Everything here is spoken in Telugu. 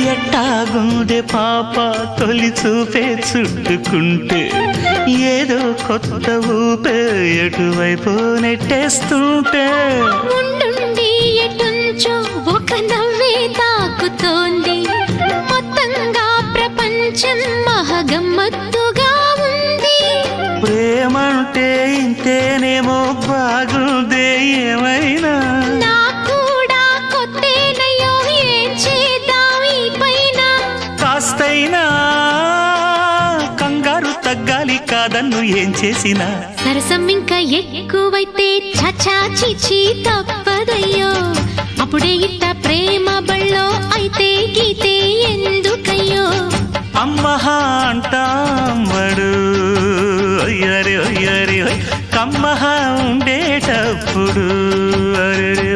ఎట్టాగుందే పాప తొలి చూపే చుట్టుకుంటే ఏదో కొత్త ఊపే ఎటువైపు నెట్టేస్తుంటే ఉండుండి ఎటుంచో ఒక నవ్వే తాకుతోంది మొత్తంగా ప్రపంచం మహగమ్మత్తుగా ఉంది ప్రేమంటే ఇంతేనేమో బాగుందే ఏమైనా కూడా కొత్తేనయ్యో ఏం చేద్దాం ఈ పైన కాస్తైనా కంగారు తగ్గాలి కాదన్ను ఏం చేసినా సరసం ఇంకా ఎక్కువైతే చచా చిచి తప్పదయ్యో అప్పుడే ఇట్ట ప్రేమ బళ్ళో అయితే గీతే ఎందుకయ్యో అమ్మహా అంటామడు అయ్యరే అయ్యరే కమ్మహా ఉండేటప్పుడు అరే